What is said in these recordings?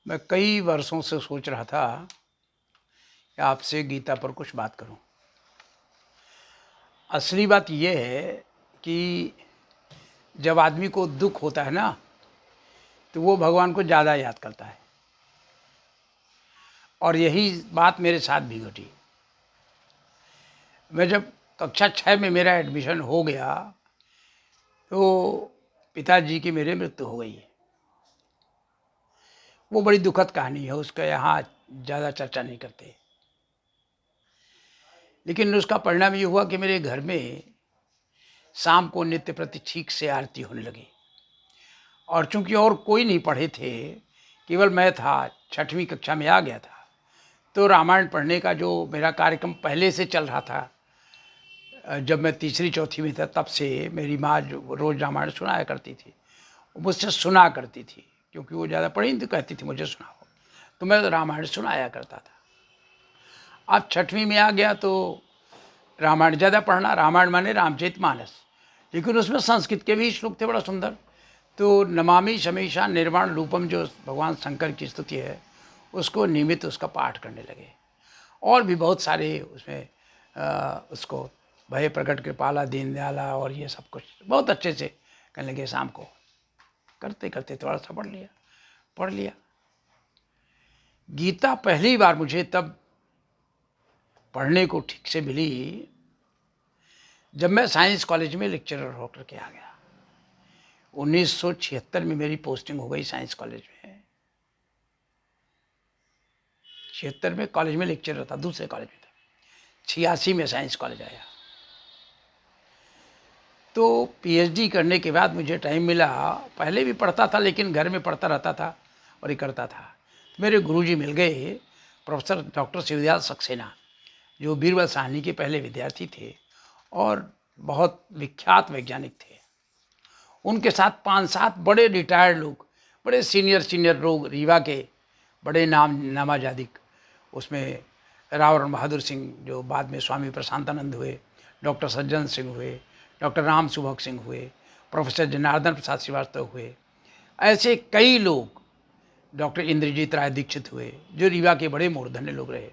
मैं कई वर्षों से सोच रहा था कि आपसे गीता पर कुछ बात करूं। असली बात यह है कि जब आदमी को दुख होता है ना, तो वो भगवान को ज़्यादा याद करता है। और यही बात मेरे साथ भी घटी। मैं जब कक्षा 6 में मेरा एडमिशन हो गया, तो पिताजी की मेरे मृत्यु हो गई। वो बड़ी दुखद कहानी है, उसका यहाँ ज़्यादा चर्चा नहीं करते। लेकिन उसका परिणाम ये हुआ कि मेरे घर में शाम को नित्य प्रति ठीक से आरती होने लगी। और चूंकि और कोई नहीं पढ़े थे, केवल मैं था, 6वीं कक्षा में आ गया था, तो रामायण पढ़ने का जो मेरा कार्यक्रम पहले से चल रहा था, जब मैं तीसरी चौथी में था तब से मेरी माँ जो रोज़ रामायण सुनाया करती थी, मुझसे सुना करती थी, क्योंकि वो ज़्यादा पढ़ी नहीं तो कहती थी मुझे सुनाओ, तो मैं रामायण सुनाया करता था। अब 6वीं में आ गया तो रामायण ज़्यादा पढ़ना, रामायण माने रामचरितमानस, लेकिन उसमें संस्कृत के भी श्लोक थे बड़ा सुंदर। तो नमामि शमीशा निर्वाण रूपम, जो भगवान शंकर की स्तुति है, उसको नियमित उसका पाठ करने लगे। और भी बहुत सारे उसमें उसको भय प्रकट कृपाला दीन दयाला और ये सब कुछ बहुत अच्छे से करने लगे। शाम को करते करते थोड़ा सा पढ़ लिया। गीता पहली बार मुझे तब पढ़ने को ठीक से मिली जब मैं साइंस कॉलेज में लेक्चरर होकर के आ गया। 1976 में मेरी पोस्टिंग हो गई साइंस कॉलेज में। 76 में कॉलेज में लेक्चरर था, दूसरे कॉलेज में था। 86 में साइंस कॉलेज आया। तो पीएचडी करने के बाद मुझे टाइम मिला। पहले भी पढ़ता था, लेकिन घर में पढ़ता रहता था और ये करता था। तो मेरे गुरुजी मिल गए, प्रोफेसर डॉक्टर शिवदयाल सक्सेना, जो बीरबल साहनी के पहले विद्यार्थी थे और बहुत विख्यात वैज्ञानिक थे। उनके साथ 5-7 बड़े रिटायर्ड लोग, बड़े सीनियर लोग, रीवा के बड़े नामाजादिक, उसमें राव बहादुर सिंह, जो बाद में स्वामी प्रशांतानंद हुए, डॉक्टर सज्जन सिंह हुए, डॉक्टर राम सुभग सिंह हुए, प्रोफेसर जनार्दन प्रसाद श्रीवास्तव हुए, ऐसे कई लोग, डॉक्टर इंद्रजीत राय दीक्षित हुए, जो रीवा के बड़े मूर्धन्य लोग रहे।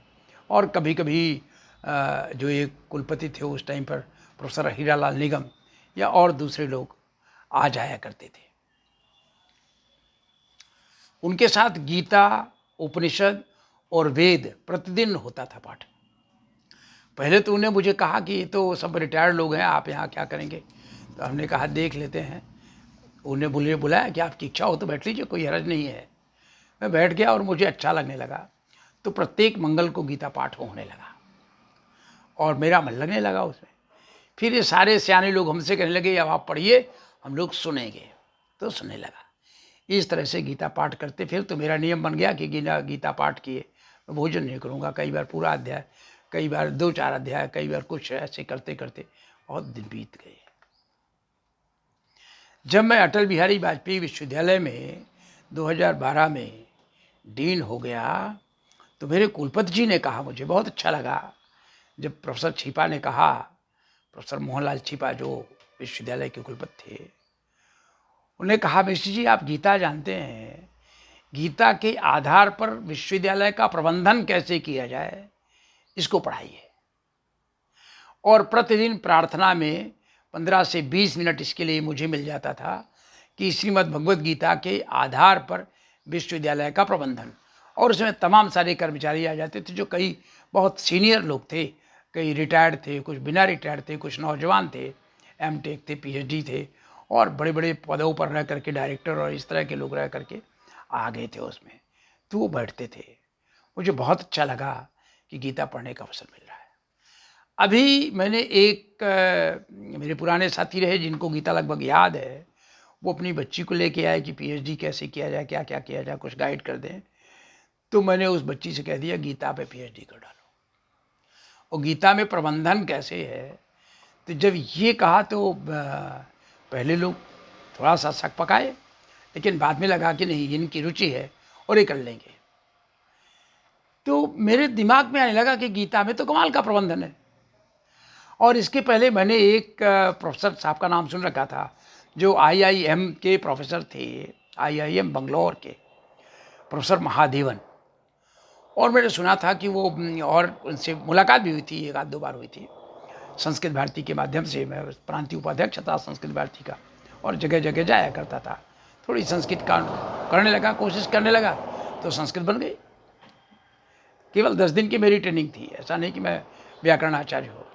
और कभी कभी जो एक कुलपति थे उस टाइम पर, प्रोफेसर हीरालाल निगम, या और दूसरे लोग आ जाया करते थे। उनके साथ गीता, उपनिषद और वेद प्रतिदिन होता था पाठ। पहले तो उन्हें मुझे कहा कि ये तो सब रिटायर्ड लोग हैं, आप यहाँ क्या करेंगे। तो हमने कहा देख लेते हैं। उन्हें बुलाया कि आपकी इच्छा हो तो बैठ लीजिए, कोई हर्ज नहीं है। मैं बैठ गया और मुझे अच्छा लगने लगा। तो प्रत्येक मंगल को गीता पाठ होने लगा और मेरा मन लगने लगा उसमें। फिर ये सारे सियाने लोग हमसे कहने लगे अब आप पढ़िए, हम लोग सुनेंगे। तो सुनने लगा। इस तरह से गीता पाठ करते। फिर तो मेरा नियम बन गया कि गीता पाठ किए मैं भोजन नहीं करूँगा। कई बार पूरा अध्याय, कई बार 2-4 अध्याय, कई बार कुछ, ऐसे करते करते बहुत दिन बीत गए। जब मैं अटल बिहारी वाजपेयी विश्वविद्यालय में 2012 में डीन हो गया, तो मेरे कुलपति जी ने कहा, मुझे बहुत अच्छा लगा जब प्रोफेसर छिपा ने कहा, प्रोफेसर मोहनलाल छिपा जो विश्वविद्यालय के कुलपति थे, उन्हें कहा मिश्र जी आप गीता जानते हैं, गीता के आधार पर विश्वविद्यालय का प्रबंधन कैसे किया जाए, इसको पढ़ाइए। और प्रतिदिन प्रार्थना में 15 से 20 मिनट इसके लिए मुझे मिल जाता था कि श्रीमद् भगवद गीता के आधार पर विश्वविद्यालय का प्रबंधन। और उसमें तमाम सारे कर्मचारी आ जाते थे, जो कई बहुत सीनियर लोग थे, कई रिटायर्ड थे, कुछ बिना रिटायर्ड थे, कुछ नौजवान थे, एमटेक थे, पीएचडी थे, और बड़े बड़े पदों पर रह करके डायरेक्टर और इस तरह के लोग रह करके आ गए थे उसमें। तो वो बैठते थे। मुझे बहुत अच्छा लगा कि गीता पढ़ने का अवसर मिल रहा है। अभी मैंने एक मेरे पुराने साथी रहे जिनको गीता लगभग याद है, वो अपनी बच्ची को लेके आए कि पीएचडी कैसे किया जाए, क्या क्या किया जाए, कुछ गाइड कर दें। तो मैंने उस बच्ची से कह दिया गीता पे पीएचडी कर डालो, और गीता में प्रबंधन कैसे है। तो जब ये कहा तो पहले लोग थोड़ा सा शक पकाए, लेकिन बाद में लगा कि नहीं, इनकी रुचि है और ये कर लेंगे। तो मेरे दिमाग में आने लगा कि गीता में तो कमाल का प्रबंधन है। और इसके पहले मैंने एक प्रोफेसर साहब का नाम सुन रखा था, जो आईआईएम के प्रोफेसर थे, आईआईएम बंगलौर के। प्रोफेसर महादेवन। और मैंने सुना था कि वो और उनसे मुलाकात भी हुई थी, एक आध दो बार हुई थी संस्कृत भारती के माध्यम से। मैं प्रांतीय उपाध्यक्ष था संस्कृत भारती का और जगह जगह जाया करता था। थोड़ी संस्कृत का करने लगा, कोशिश करने लगा तो संस्कृत बन गई। केवल 10 दिन की मेरी ट्रेनिंग थी, ऐसा नहीं कि मैं व्याकरण आचार्य हो,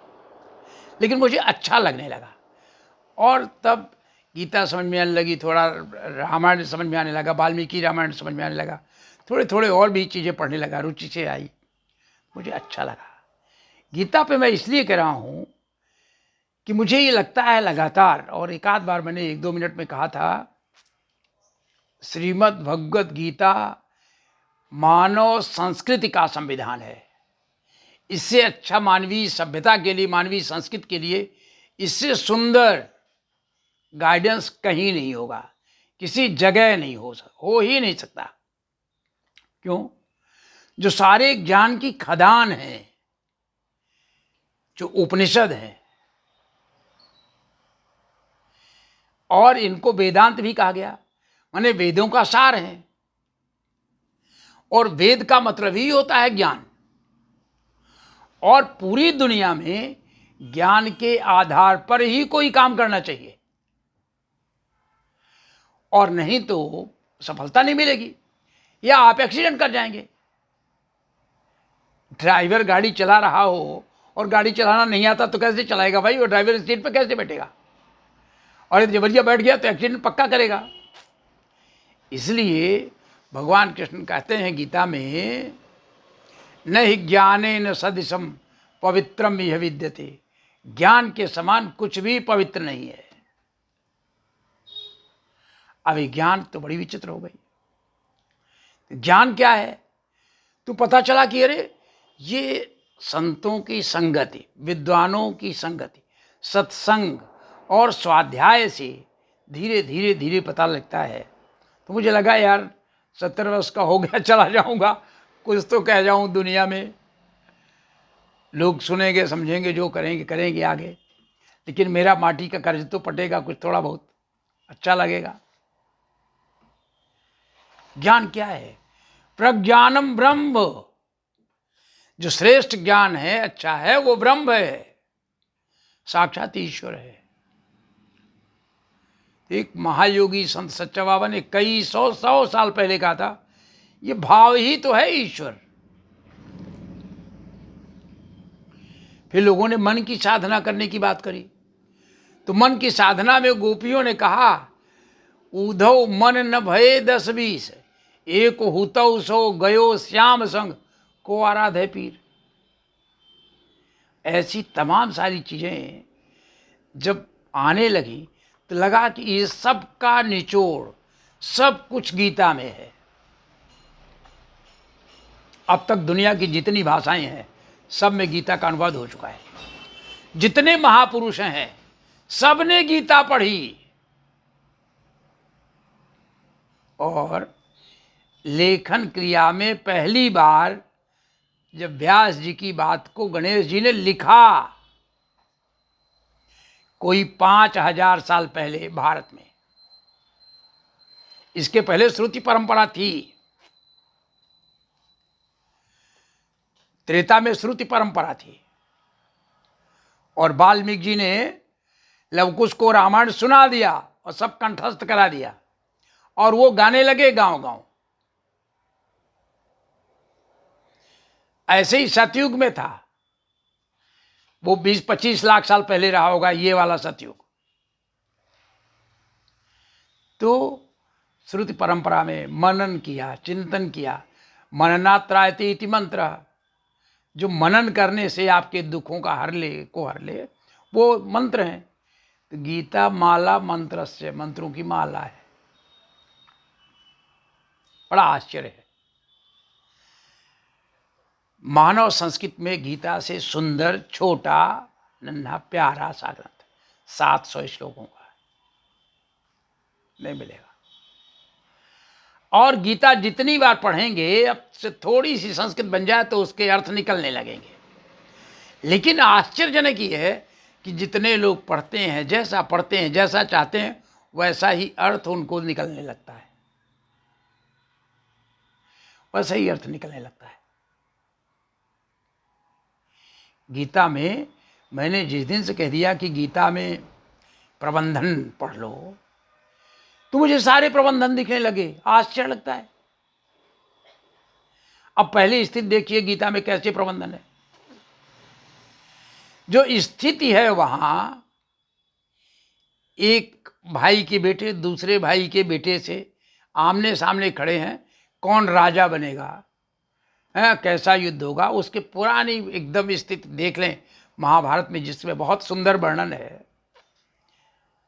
लेकिन मुझे अच्छा लगने लगा। और तब गीता समझ में आने लगी, थोड़ा रामायण समझ में आने लगा, वाल्मीकि रामायण समझ में आने लगा, थोड़े थोड़े और भी चीज़ें पढ़ने लगा, रुचि से आई, मुझे अच्छा लगा। गीता पे मैं इसलिए कह रहा हूँ कि मुझे ये लगता है लगातार, और एक आध बार मैंने 1-2 मिनट में कहा था, श्रीमद् भगवत गीता मानव संस्कृति का संविधान है। इससे अच्छा मानवीय सभ्यता के लिए, मानवीय संस्कृति के लिए इससे सुंदर गाइडेंस कहीं नहीं होगा, किसी जगह नहीं हो ही नहीं सकता। क्यों? जो सारे ज्ञान की खदान है, जो उपनिषद है, और इनको वेदांत भी कहा गया, माने वेदों का सार है। और वेद का मतलब ही होता है ज्ञान। और पूरी दुनिया में ज्ञान के आधार पर ही कोई काम करना चाहिए, और नहीं तो सफलता नहीं मिलेगी, या आप एक्सीडेंट कर जाएंगे। ड्राइवर गाड़ी चला रहा हो और गाड़ी चलाना नहीं आता तो कैसे चलाएगा भाई? वो ड्राइवर सीट पर कैसे बैठेगा? और यदि जबरिया बैठ गया तो एक्सीडेंट पक्का करेगा। इसलिए भगवान कृष्ण कहते हैं गीता में, न ही ज्ञानेन सदृशम पवित्रम इह विद्यते। ज्ञान के समान कुछ भी पवित्र नहीं है। अब ज्ञान तो बड़ी विचित्र हो गई। ज्ञान क्या है? तो पता चला कि अरे ये संतों की संगति, विद्वानों की संगति, सत्संग और स्वाध्याय से धीरे धीरे धीरे पता लगता है। तो मुझे लगा यार 70 वर्ष का हो गया, चला जाऊंगा, कुछ तो कह जाऊं दुनिया में, लोग सुनेंगे समझेंगे, जो करेंगे करेंगे आगे, लेकिन मेरा माटी का कर्ज तो पटेगा, कुछ थोड़ा बहुत अच्छा लगेगा। ज्ञान क्या है? प्रज्ञानम ब्रह्म। जो श्रेष्ठ ज्ञान है, अच्छा है, वो ब्रह्म है, साक्षात ईश्वर है। एक महायोगी संत सच्चा बाबा ने कई सौ साल पहले कहा था, ये भाव ही तो है ईश्वर। फिर लोगों ने मन की साधना करने की बात करी, तो मन की साधना में गोपियों ने कहा, उधव मन न भये 10-20, एक हुतौ सो गयो श्याम संग, को आराधे पीर। ऐसी तमाम सारी चीजें जब आने लगी तो लगा कि ये सब का निचोड़ सब कुछ गीता में है। अब तक दुनिया की जितनी भाषाएं हैं सब में गीता का अनुवाद हो चुका है। जितने महापुरुष हैं सब ने गीता पढ़ी, और लेखन क्रिया में पहली बार जब व्यास जी की बात को गणेश जी ने लिखा, कोई 5000 साल पहले भारत में। इसके पहले श्रुति परंपरा थी, त्रेता में श्रुति परंपरा थी, और वाल्मीकि जी ने लवकुश को रामायण सुना दिया और सब कंठस्थ करा दिया, और वो गाने लगे गांव गांव। ऐसे ही सतयुग में था, वो 20-25 लाख साल पहले रहा होगा ये वाला सतयुग। तो श्रुति परंपरा में मनन किया, चिंतन किया। मननात्रायते इति मंत्र, जो मनन करने से आपके दुखों का हर ले वो मंत्र हैं। तो गीता माला मंत्र से, मंत्रों की माला है। बड़ा आश्चर्य है। मानव संस्कृत में गीता से सुंदर, छोटा, नन्हा, प्यारा सा ग्रंथ 700 श्लोकों का नहीं मिलेगा। और गीता जितनी बार पढ़ेंगे, अब से थोड़ी सी संस्कृत बन जाए तो उसके अर्थ निकलने लगेंगे। लेकिन आश्चर्यजनक ये है कि जितने लोग पढ़ते हैं, जैसा पढ़ते हैं, जैसा चाहते हैं, वैसा ही अर्थ उनको निकलने लगता है। वैसा ही अर्थ निकलने लगता है। गीता में मैंने जिस दिन से कह दिया कि गीता में प्रबंधन पढ़ लो, तो मुझे सारे प्रबंधन दिखने लगे, आश्चर्य लगता है। अब पहली स्थिति देखिए गीता में कैसे प्रबंधन है। जो स्थिति है वहां एक भाई के बेटे दूसरे भाई के बेटे से आमने सामने खड़े हैं, कौन राजा बनेगा, है कैसा युद्ध होगा, उसके पुरानी एकदम स्थिति देख लें महाभारत में, जिसमें बहुत सुंदर वर्णन है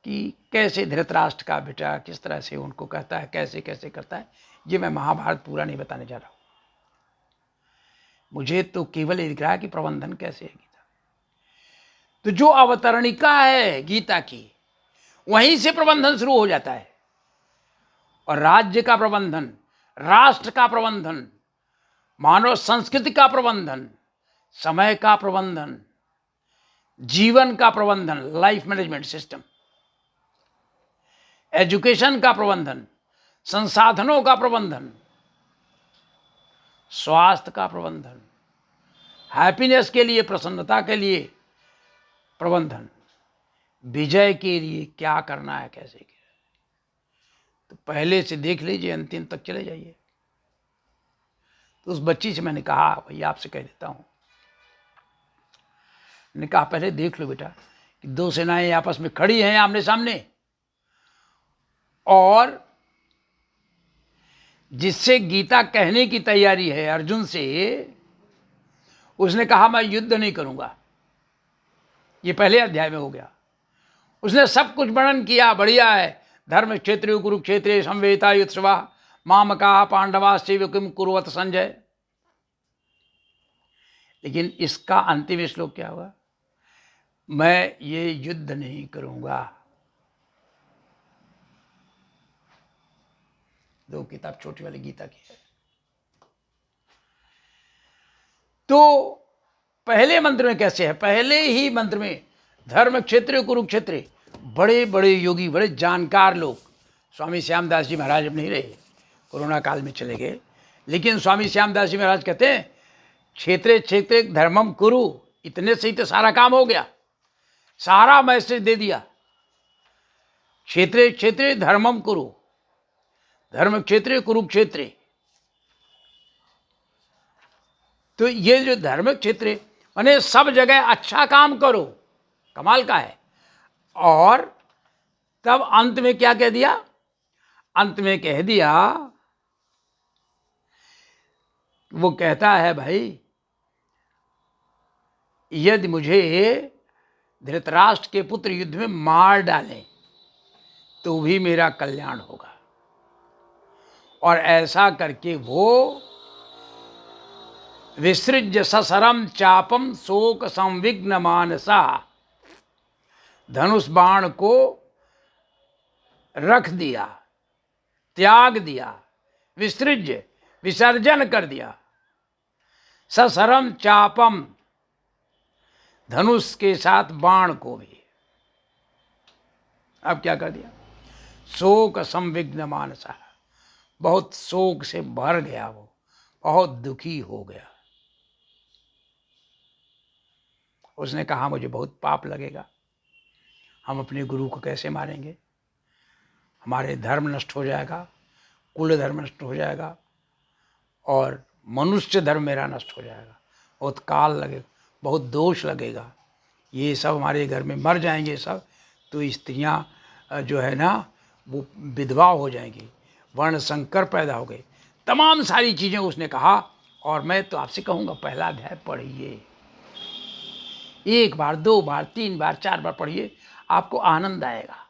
कि कैसे धृतराष्ट्र का बेटा किस तरह से उनको कहता है, कैसे कैसे करता है। ये मैं महाभारत पूरा नहीं बताने जा रहा हूं, मुझे तो केवल ये दिख रहा है कि प्रबंधन कैसे है गीता। तो जो अवतरणिका है गीता की, वहीं से प्रबंधन शुरू हो जाता है। और राज्य का प्रबंधन, राष्ट्र का प्रबंधन, मानव संस्कृति का प्रबंधन, समय का प्रबंधन, जीवन का प्रबंधन, लाइफ मैनेजमेंट सिस्टम, एजुकेशन का प्रबंधन, संसाधनों का प्रबंधन, स्वास्थ्य का प्रबंधन, हैप्पीनेस के लिए, प्रसन्नता के लिए प्रबंधन, विजय के लिए क्या करना है, कैसे किया। तो पहले से देख लीजिए, अंतिम तक चले जाइए। तो उस बच्ची से मैंने कहा, भैया आपसे कह देता हूं, मैंने कहा पहले देख लो बेटा कि दो सेनाएं आपस में खड़ी हैं आमने सामने, और जिससे गीता कहने की तैयारी है अर्जुन से, उसने कहा मैं युद्ध नहीं करूंगा। ये पहले अध्याय में हो गया। उसने सब कुछ वर्णन किया, बढ़िया है, धर्म क्षेत्रे कुरुक्षेत्रे संवेता युत्सवा मामका पांडवा शिव किम कुरुवत संजय। लेकिन इसका अंतिम श्लोक क्या हुआ, मैं ये युद्ध नहीं करूंगा। दो किताब छोटी वाली गीता की है। तो पहले मंत्र में कैसे है, पहले ही मंत्र में धर्म क्षेत्र कुरुक्षेत्र, बड़े बड़े योगी, बड़े जानकार लोग, स्वामी श्यामदास जी महाराज अब नहीं रहे, कोरोना काल में चले गए, लेकिन स्वामी श्यामदास जी महाराज कहते हैं क्षेत्रे क्षेत्रे धर्मम कुरु, इतने से ही तो सारा काम हो गया, सारा मैसेज दे दिया। क्षेत्रे क्षेत्रे धर्मम कुरु, धर्म क्षेत्रे कुरुक्षेत्रे। तो ये जो धर्म क्षेत्र माने सब जगह अच्छा काम करो, कमाल का है। और तब अंत में क्या कह दिया, अंत में कह दिया, वो कहता है भाई यदि मुझे धृतराष्ट्र के पुत्र युद्ध में मार डालें तो भी मेरा कल्याण होगा। और ऐसा करके वो विसृज्य ससरम चापम शोक संविघ्न मानसा, धनुष बाण को रख दिया, त्याग दिया, विसृज्य विसर्जन कर दिया, ससरम चापम धनुष के साथ बाण को भी। अब क्या कर दिया, शोक संविघ्न मानसा, बहुत शोक से भर गया, वो बहुत दुखी हो गया। उसने कहा मुझे बहुत पाप लगेगा, हम अपने गुरु को कैसे मारेंगे, हमारे धर्म नष्ट हो जाएगा, कुल धर्म नष्ट हो जाएगा, और मनुष्य धर्म मेरा नष्ट हो जाएगा, बहुत काल लगेगा, बहुत दोष लगेगा, ये सब हमारे घर में मर जाएंगे सब, तो स्त्रियां जो है ना वो विधवा हो जाएंगी, वर्ण संकर पैदा हो गए, तमाम सारी चीज़ें उसने कहा। और मैं तो आपसे कहूँगा पहला अध्याय पढ़िए, एक बार, दो बार, तीन बार, चार बार पढ़िए, आपको आनंद आएगा।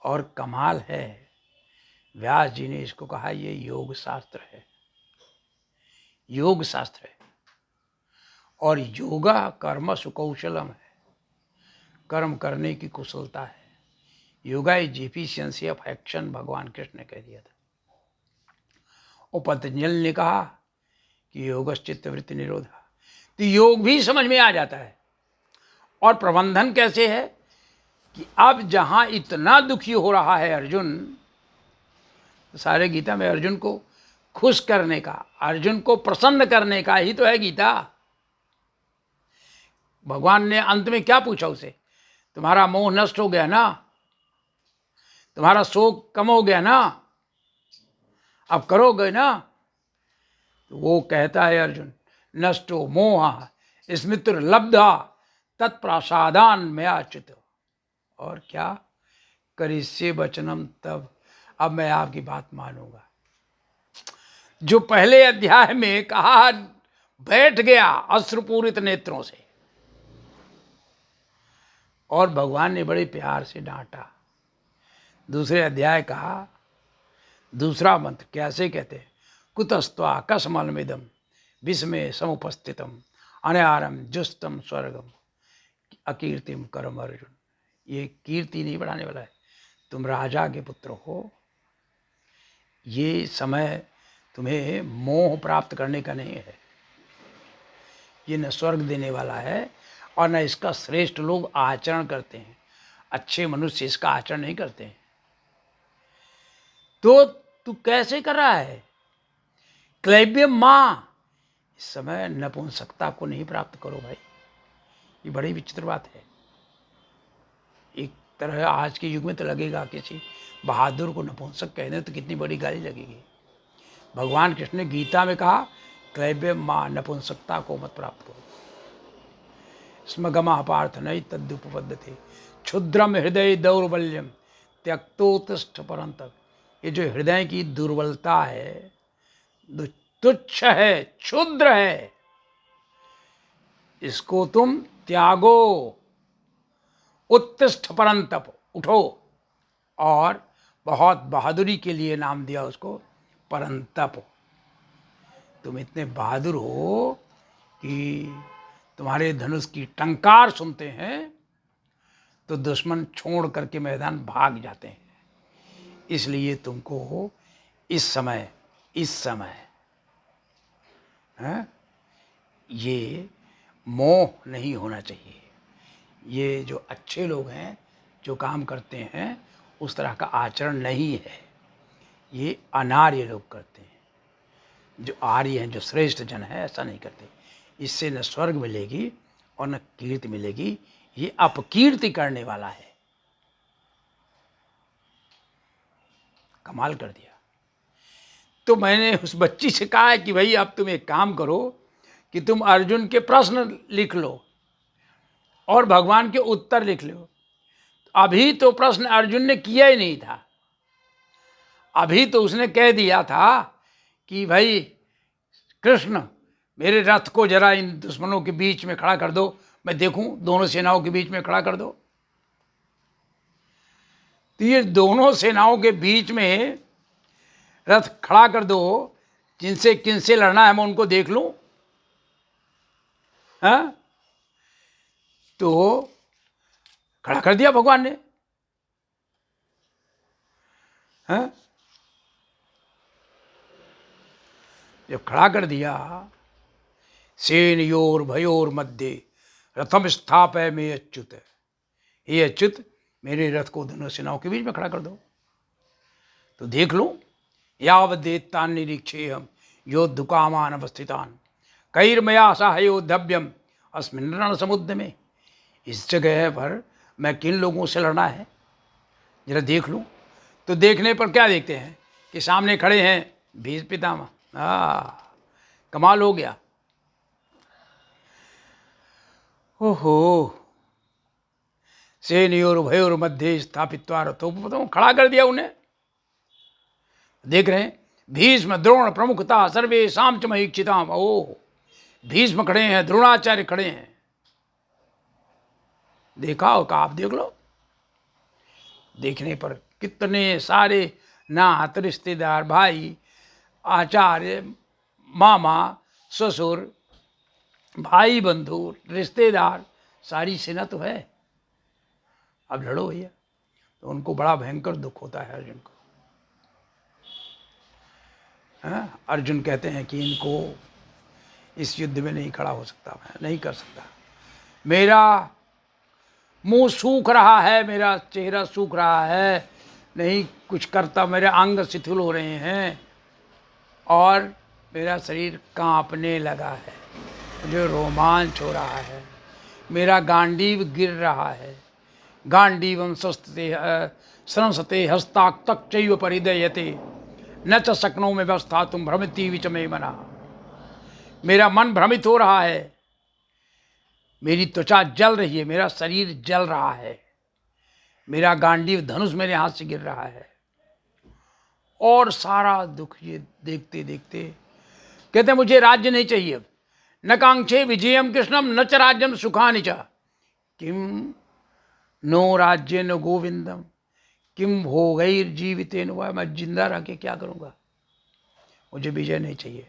और कमाल है, व्यास जी ने इसको कहा ये योग शास्त्र है, योग शास्त्र है। और योगा कर्म सुकौशलम है, कर्म करने की कुशलता है। Yoga is efficiency of action, भगवान कृष्ण ने कह दिया था। और पतंजलि ने कहा कि योगश्चित्त वृत्ति निरोधा, तो योग भी समझ में आ जाता है। और प्रबंधन कैसे है कि अब जहां इतना दुखी हो रहा है अर्जुन, तो सारे गीता में अर्जुन को खुश करने का, अर्जुन को प्रसन्न करने का ही तो है गीता। भगवान ने अंत में क्या पूछा उसे? तुम्हारा मोह नष्ट हो गया ना, तुम्हारा शोक कम हो गया ना, अब करोगे ना? तो वो कहता है अर्जुन, नष्टो मोह स्मृति लब्धा तत्प्रसादान में आचित। और क्या करिष्ये वचनम तब, अब मैं आपकी बात मानूंगा। जो पहले अध्याय में कहा बैठ गया अश्रुपूरित नेत्रों से, और भगवान ने बड़े प्यार से डांटा। दूसरे अध्याय कहा, दूसरा मंत्र कैसे कहते हैं, कुतस्त्वा कसमलमिदम विस्मय समुपस्थितम अनारम जुस्तम स्वर्गम अकीर्तिम करम अर्जुन। ये कीर्ति नहीं बढ़ाने वाला है, तुम राजा के पुत्र हो, ये समय तुम्हें मोह प्राप्त करने का नहीं है, ये न स्वर्ग देने वाला है और न इसका श्रेष्ठ लोग आचरण करते हैं। अच्छे मनुष्य इसका आचरण नहीं करते हैं। तो तू कैसे कर रहा है? क्लैब्य माँ, इस समय नपुंसकता को नहीं प्राप्त करो भाई, ये बड़ी विचित्र बात है। एक तरह आज के युग में तो लगेगा किसी बहादुर को नपुंसक कह दें तो कितनी बड़ी गाली लगेगी। भगवान कृष्ण ने गीता में कहा, क्लैब्य माँ, नपुंसकता को मत प्राप्त करो। स्मगमा पार्थ नहीं तद्युपपद्यते क्षुद्रम हृदय दौर्बल्यम त्यक्तोत्तिष्ठ परंतप। ये जो हृदय की दुर्बलता है, तुच्छ है, क्षुद्र है, इसको तुम त्यागो। उत्तिष्ठ परंतप, उठो। और बहुत बहादुरी के लिए नाम दिया उसको परंतप। तुम इतने बहादुर हो कि तुम्हारे धनुष की टंकार सुनते हैं तो दुश्मन छोड़ करके मैदान भाग जाते हैं। इसलिए तुमको इस समय है, ये मोह नहीं होना चाहिए। ये जो अच्छे लोग हैं, जो काम करते हैं, उस तरह का आचरण नहीं है। ये अनार्य लोग करते हैं। जो आर्य हैं, जो श्रेष्ठ जन है, ऐसा नहीं करते। इससे न स्वर्ग मिलेगी और न कीर्ति मिलेगी, ये अपकीर्ति करने वाला है। कमाल कर दिया। तो मैंने उस बच्ची से कहा है कि भाई अब तुम एक काम करो कि तुम अर्जुन के प्रश्न लिख लो और भगवान के उत्तर लिख लो। अभी तो प्रश्न अर्जुन ने किया ही नहीं था, अभी तो उसने कह दिया था कि भाई कृष्ण, मेरे रथ को जरा इन दुश्मनों के बीच में खड़ा कर दो, मैं देखूं, दोनों सेनाओं के बीच में खड़ा कर दो। तो ये दोनों सेनाओं के बीच में रथ खड़ा कर दो, जिनसे किनसे लड़ना है मैं उनको देख लूं। हाँ, तो खड़ा कर दिया भगवान ने। हाँ, जब खड़ा कर दिया, सेनयोर भयोर मध्य रथम स्थापय में अच्युत, ये अच्युत, मेरे रथ को दोनों सेनाओं के बीच में खड़ा कर दो, तो देख लो। यावदेतान निरीक्षेयम योद्धुकामान अवस्थितान कैर्मया साहयोद्धव्यम अस्मिन् रण समुद्र में। इस जगह पर मैं किन लोगों से लड़ना है जरा देख लूं। तो देखने पर क्या देखते हैं कि सामने खड़े हैं भीष्म पितामह। कमाल हो गया। ओहो, सेनयोर भयोर मध्य स्थापित्वा रथोपपदम, खड़ा कर दिया उन्हें। देख रहे हैं भीष्म द्रोण प्रमुखता सर्वे शाम च महीक्षिताम। ओ, भीष्म खड़े हैं, द्रोणाचार्य खड़े हैं। देखा हो, आप देख लो। देखने पर कितने सारे नात, रिश्तेदार, भाई, आचार्य, मामा, ससुर, भाई, बंधु, रिश्तेदार, सारी सेना तो है। अब लड़ो भैया। तो उनको बड़ा भयंकर दुख होता है अर्जुन को। हाँ, अर्जुन कहते हैं कि इनको इस युद्ध में नहीं खड़ा हो सकता, मैं नहीं कर सकता, मेरा मुंह सूख रहा है, मेरा चेहरा सूख रहा है, नहीं कुछ करता, मेरे अंग शिथिल हो रहे हैं और मेरा शरीर कांपने लगा है, मुझे रोमांच हो रहा है, मेरा गांडीव गिर रहा है। गांडीवं संस्ते संसते हस्ताक तक चैव परिदयते न च शक्नों में व्यवस्था तुम भ्रमिति विच में मना। मेरा मन भ्रमित हो रहा है, मेरी त्वचा जल रही है, मेरा शरीर जल रहा है, मेरा गांडीव धनुष मेरे हाथ से गिर रहा है, और सारा दुख ये देखते देखते कहते मुझे राज्य नहीं चाहिए। न कांक्षे विजयम कृष्णम न च राज्यम सुखानि च किम नो राज्य न गोविंदम किम भोगैर जीवितेन वा। मैं जिंदा रह के क्या करूँगा, मुझे विजय नहीं चाहिए,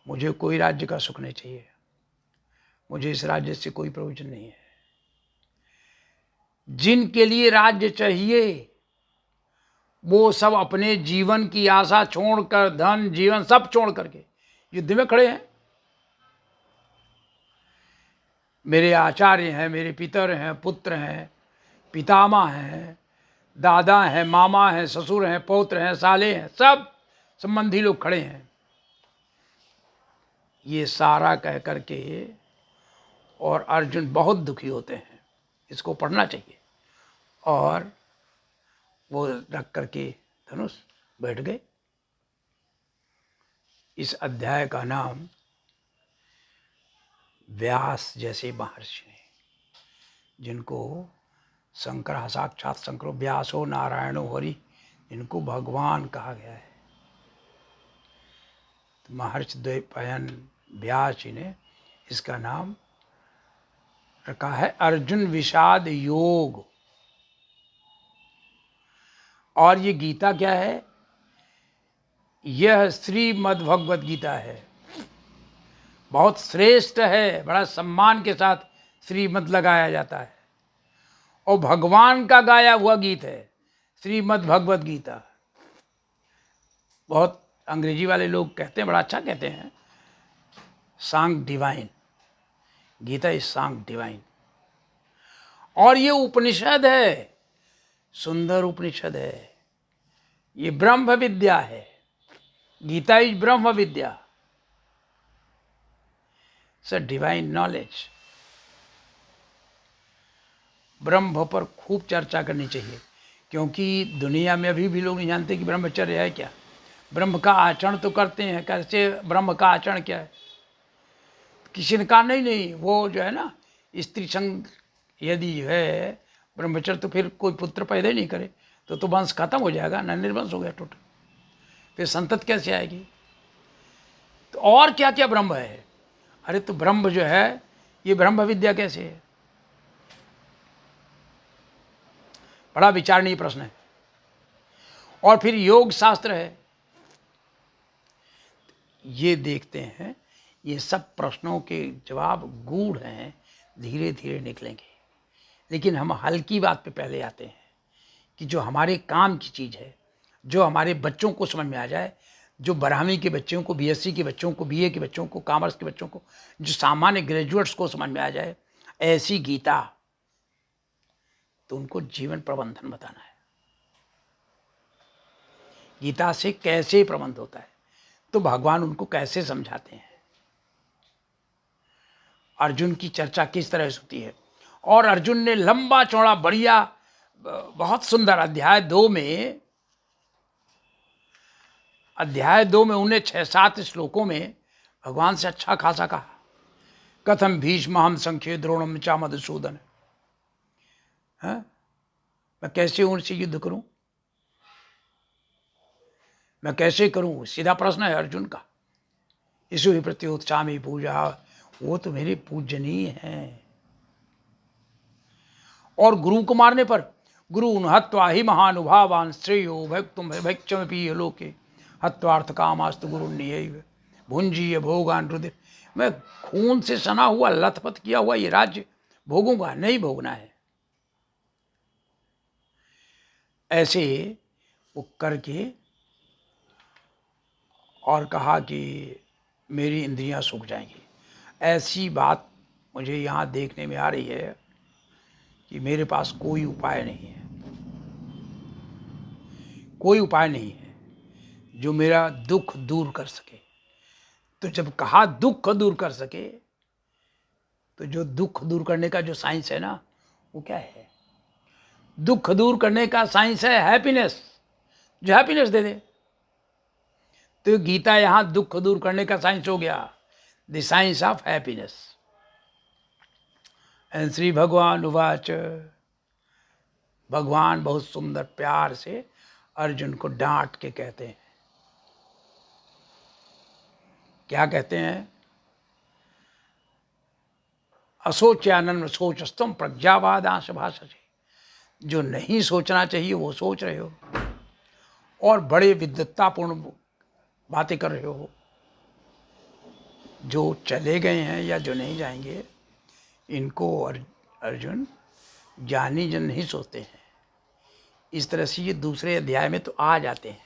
मुझे कोई राज्य का सुख नहीं चाहिए, मुझे इस राज्य से कोई प्रयोजन नहीं है। जिनके लिए राज्य चाहिए वो सब अपने जीवन की आशा छोड़कर, धन जीवन सब छोड़ करके युद्ध में खड़े हैं। मेरे आचार्य हैं, मेरे पितर हैं, पुत्र हैं, पितामह हैं, दादा हैं, मामा हैं, ससुर हैं, पौत्र हैं, साले हैं, सब संबंधी लोग खड़े हैं। ये सारा कह करके और अर्जुन बहुत दुखी होते हैं। इसको पढ़ना चाहिए। और वो रख करके धनुष बैठ गए। इस अध्याय का नाम व्यास जैसे महर्षि ने, जिनको शंकर साक्षात शंकर व्यासो नारायणो हरि, जिनको भगवान कहा गया है, तो महर्षि द्वैपायन व्यास जी ने इसका नाम रखा है अर्जुन विषाद योग। और ये गीता क्या है? यह श्रीमद् भगवत गीता है, बहुत श्रेष्ठ है, बड़ा सम्मान के साथ श्रीमद् लगाया जाता है, और भगवान का गाया हुआ गीत है श्रीमद् भगवत गीता। बहुत अंग्रेजी वाले लोग कहते हैं, बड़ा अच्छा कहते हैं, song divine, Gita is song divine. और ये उपनिषद है, सुंदर उपनिषद है, ये ब्रह्म विद्या है। Gita is Brahma Vidya, divine knowledge. ब्रह्म पर खूब चर्चा करनी चाहिए, क्योंकि दुनिया में अभी भी लोग नहीं जानते कि ब्रह्मचर्य है क्या। ब्रह्म का आचरण तो करते हैं, कैसे ब्रह्म का आचरण क्या है? किसी ने कहा नहीं वो जो है ना, स्त्री संग यदि है ब्रह्मचर्य तो फिर कोई पुत्र पैदा ही नहीं करे तो वंश खत्म हो जाएगा ना, निर्वंश हो गया टोटल, फिर संतत कैसे आएगी? तो और क्या क्या ब्रह्म है? अरे तो ब्रह्म जो है ये ब्रह्म विद्या कैसे है? बड़ा विचारणीय प्रश्न है। और फिर योग शास्त्र है। ये देखते हैं, ये सब प्रश्नों के जवाब गूढ़ हैं, धीरे धीरे निकलेंगे। लेकिन हम हल्की बात पे पहले आते हैं कि जो हमारे काम की चीज़ है, जो हमारे बच्चों को समझ में आ जाए, जो 12वीं के बच्चों को, बीएससी के बच्चों को, बीए के बच्चों को, कॉमर्स के बच्चों को, जो सामान्य ग्रेजुएट्स को समझ में आ जाए ऐसी गीता, तो उनको जीवन प्रबंधन बताना है। गीता से कैसे प्रबंध होता है, तो भगवान उनको कैसे समझाते हैं, अर्जुन की चर्चा किस तरह से होती है। और अर्जुन ने लंबा चौड़ा बढ़िया बहुत सुंदर अध्याय 2 में उन्हें 6-7 श्लोकों में भगवान से अच्छा खासा कहा, कथम भीष्महम संख्ये द्रोणम चा मधुसूदन। मैं कैसे उनसे युद्ध करूं, मैं कैसे करूं? सीधा प्रश्न है अर्जुन का। इसु ही प्रत्युत्सामी पूजा, वो तो मेरे पूजनीय हैं। और गुरु को मारने पर गुरु हत्वा ही महानुभावान श्रेयो भक्तुम भक्षमपि लोके हत्वार्थ कामास्तु गुरु नियैव भुंजीय भोगान हृदय। मैं खून से सना हुआ, लथपथ किया हुआ ये राज्य भोगूंगा, नहीं भोगना है। ऐसे वो करके और कहा कि मेरी इंद्रियां सूख जाएंगी। ऐसी बात मुझे यहाँ देखने में आ रही है कि मेरे पास कोई उपाय नहीं है, कोई उपाय नहीं है। जो मेरा दुख दूर कर सके। तो जब कहा दुख दूर कर सके, तो जो दुख दूर करने का जो साइंस है ना, वो क्या है? दुख दूर करने का साइंस है हैप्पीनेस, जो हैप्पीनेस दे दे। तो गीता यहां दुख दूर करने का साइंस हो गया, the science of happiness. And Shri भगवान उवाच, भगवान बहुत सुंदर प्यार से अर्जुन को डांट के कहते हैं, क्या कहते हैं? असोच्यानन सोचस्तम प्रज्ञावादांश भाषसे। जो नहीं सोचना चाहिए वो सोच रहे हो, और बड़े विद्वत्तापूर्ण बातें कर रहे हो। जो चले गए हैं या जो नहीं जाएंगे, इनको अर्जुन ज्ञानी जन नहीं सोचते हैं। इस तरह से ये दूसरे अध्याय में तो आ जाते हैं,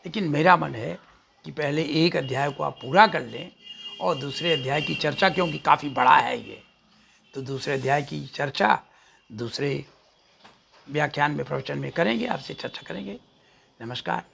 लेकिन मेरा मन है कि पहले एक अध्याय को आप पूरा कर लें और दूसरे अध्याय की चर्चा, क्योंकि काफ़ी बड़ा है ये, तो दूसरे अध्याय की चर्चा दूसरे व्याख्यान में, प्रवचन में करेंगे, आपसे चर्चा करेंगे। नमस्कार।